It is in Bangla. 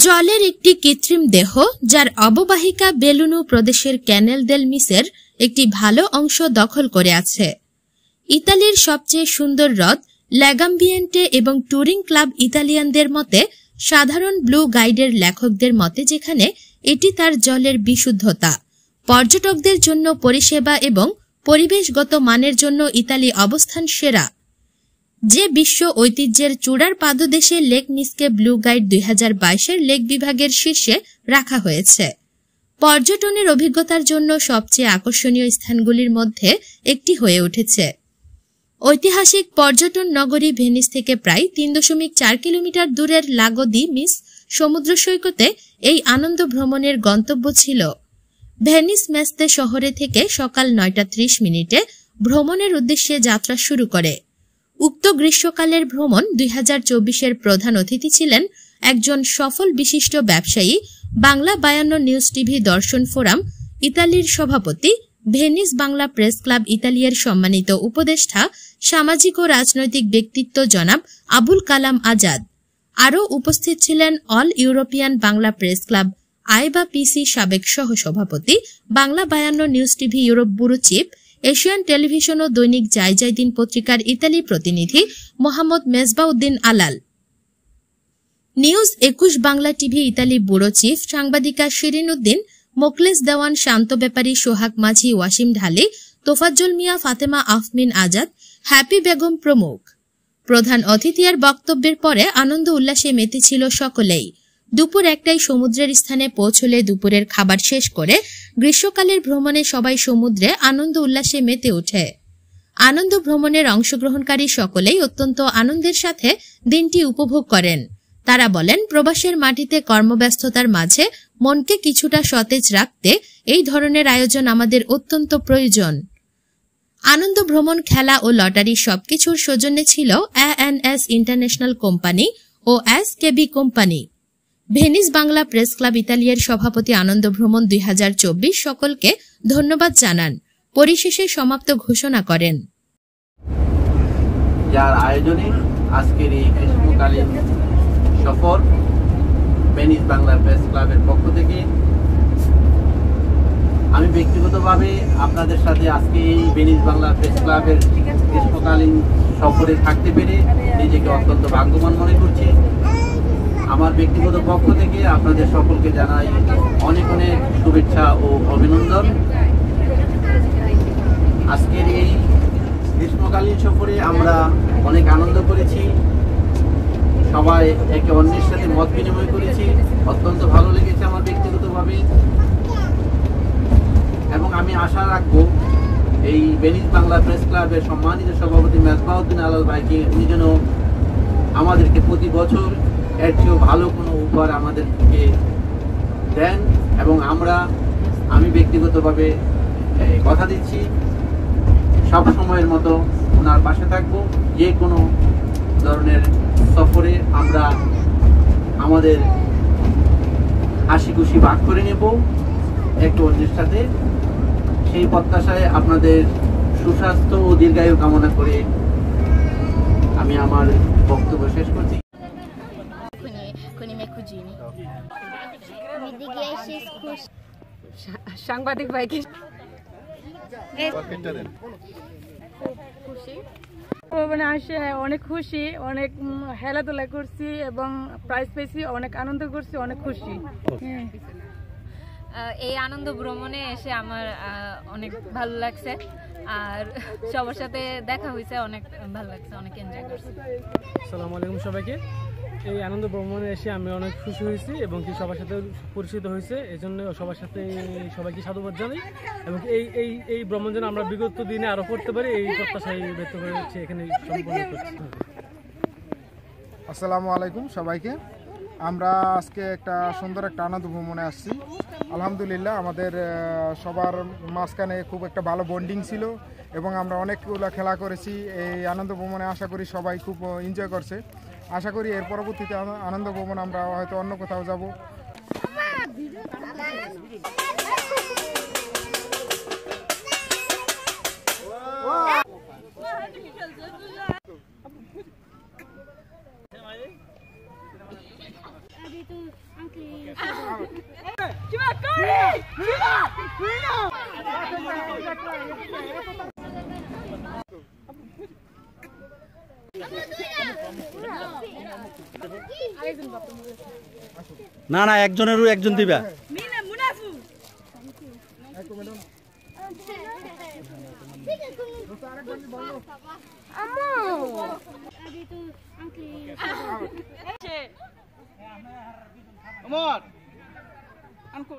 জলের একটি কৃত্রিম দেহ যার অববাহিকা বেলুনু প্রদেশের ক্যানেল দেল মিসের একটি ভালো অংশ দখল করে আছে। ইতালির সবচেয়ে সুন্দর হ্রদ ল্যাগাম্বিয়েন্টে এবং ট্যুরিং ক্লাব ইতালিয়ানদের মতে সাধারণ ব্লু গাইডের লেখকদের মতে যেখানে এটি তার জলের বিশুদ্ধতা, পর্যটকদের জন্য পরিষেবা এবং পরিবেশগত মানের জন্য ইতালি অবস্থান সেরা। যে বিশ্ব ঐতিহ্যের চূড়ার পাদদেশে লেক মিসকে ব্লু গাইড 2022-এর লেক বিভাগের শীর্ষে রাখা হয়েছে। পর্যটনের অভিজ্ঞতার জন্য সবচেয়ে আকর্ষণীয় স্থানগুলির মধ্যে একটি হয়ে উঠেছে। ঐতিহাসিক পর্যটন নগরী ভেনিস থেকে প্রায় 3.4 কিলোমিটার দূরের লাগো দি মিস সমুদ্র সৈকতে এই আনন্দ ভ্রমণের গন্তব্য ছিল। ভেনিস মেস্তে শহরে থেকে সকাল 9:30 ভ্রমণের উদ্দেশ্যে যাত্রা শুরু করে। উক্ত গ্রীষ্মকালের ভ্রমণ 2024-এর প্রধান অতিথি ছিলেন একজন সফল বিশিষ্ট ব্যবসায়ী, বাংলা 52 নিউজ টিভি দর্শন ফোরাম ইতালির সভাপতি, ভেনিস বাংলা প্রেস ক্লাব ইতালিয়ার সম্মানিত উপদেষ্টা, সামাজিক ও রাজনৈতিক ব্যক্তিত্ব জনাব আবুল কালাম আজাদ। আরও উপস্থিত ছিলেন all European Bangla press club আইবা পিসি সাবেক সহসভাপতি, Bangla 52 news TV Europe bureau chief, Asian television ও দৈনিক জাইজাইদিন পত্রিকার ইতালি প্রতিনিধি Mohammad Mezbauddin Alal, news 21 Bangla TV Italy bureau chief সাংবাদিকা শিরিন উদ্দিন, মোকলেস দেওয়ান, শান্ত ব্যাপারী, সোহাগ মাঝি, ওয়াসিম ঢালি, তোফাজ্জল মিয়া, ফাতেমা আফমিন আজাদ, হ্যাপি বেগম প্রমুখ। প্রধান অতিথির বক্তব্যের পরে আনন্দ উল্লাসে মেতেছিল সকলেই। দুপুর 1টায় সমুদ্রের স্থানে পৌঁছলে দুপুরের খাবার শেষ করে গ্রীষ্মকালের ভ্রমণে সবাই সমুদ্রে আনন্দ উল্লাসে মেতে ওঠে। আনন্দ ভ্রমণের অংশগ্রহণকারী সকলেই অত্যন্ত আনন্দের সাথে দিনটি উপভোগ করেন। তারা বলেন, প্রবাসের মাটিতে কর্মব্যস্ততার মাঝে মনকে কিছুটা সতেজ রাখতে এই ধরনের আয়োজন আমাদের অত্যন্ত প্রয়োজন। আনন্দ ভ্রমণ, খেলা ও লটারি সবকিছুর সৌজন্যে ছিল ANS ইন্টারন্যাশনাল কোম্পানি ও SKB company. Venice Bangla press club ইতালিয়ার সভাপতি আনন্দ ভ্রমণ 2024 সকলকে ধন্যবাদ জানান। পরিশেষে সমাপ্ত ঘোষণা করেন। যার আয়োজনে আজকের এই গ্রীষ্মকালীন সফর ভেনিস বাংলা প্রেস ক্লাবের পক্ষ থেকে আমি ব্যক্তিগতভাবে আপনাদের সাথে আজকে এই ভেনিস বাংলা প্রেস ক্লাবের গ্রীষ্মকালীন সফরে থাকতে পেরে নিজেকে অত্যন্ত ভাগ্যবান মনে করছি। আমার ব্যক্তিগত পক্ষ থেকে আপনাদের সকলকে জানাই অনেক অনেক শুভেচ্ছা ও অভিনন্দন। আজকের এই গ্রীষ্মকালীন সফরে আমরা অনেক আনন্দ করেছি, সবাই একে অন্যের সাথে মত বিনিময় করেছি, অত্যন্ত ভালো লেগেছে আমার ব্যক্তিগতভাবে। এবং আমি আশা রাখবো এই ভেনিস বাংলা প্রেস ক্লাবের সম্মানিত সভাপতি মেজবাউদ্দিন আলাল ভাইকে উনি যেন আমাদেরকে প্রতি বছর এর চেয়েও ভালো কোনো উপহার আমাদেরকে দেন এবং আমি ব্যক্তিগতভাবে কথা দিচ্ছি সব সময়ের মতো ওনার পাশে থাকবো। যে কোনো ধরনের সফরে আমরা আমাদের হাসি খুশি ভাগ করে নেব একটু অন্যের সাথে। সেই প্রত্যাশায় আপনাদের সুস্বাস্থ্য ও দীর্ঘায়ু কামনা করে আমি আমার বক্তব্য শেষ করছি। সাংবাদিক ভাইকে অনেক খুশি, অনেক খেলাধুলা করছি এবং প্রাইজ পেয়েছি, অনেক আনন্দ করছি, অনেক খুশি। এই আনন্দ ভ্রমণে এসে আমার অনেক ভালো লাগছে, আর সবার সাথে দেখা হয়েছে, অনেক ভালো লাগছে, অনেক এনজয় করছি। আসসালামু আলাইকুম সবাইকে। এই আনন্দ ভ্রমণে এসে আমি অনেক খুশি হয়েছি এবং কি সবার সাথে পরিচিত হয়েছে, এই জন্য সবার সাথে সবাইকে সাধুবাদ জানাই এবং এই ভ্রমণ যেন আমরা বিগত দিনে আরও করতে পারি এই প্রত্যাশায় ব্যক্ত করেছি এখানে সম্পূর্ণ করছি। আসসালামু আলাইকুম সবাইকে। আমরা আজকে একটা সুন্দর একটা আনন্দ ভ্রমণে আসছি। আলহামদুলিল্লাহ আমাদের সবার মাঝখানে খুব একটা ভালো বন্ডিং ছিল এবং আমরা অনেকগুলো খেলা করেছি। এই আনন্দ ভ্রমণে আশা করি সবাই খুব এনজয় করছে। আশা করি এর পরবর্তীতে আনন্দ ভ্রমণ আমরা হয়তো অন্য কোথাও যাব। अभी तो না না, একজনেরও একজন দিবা। Come on.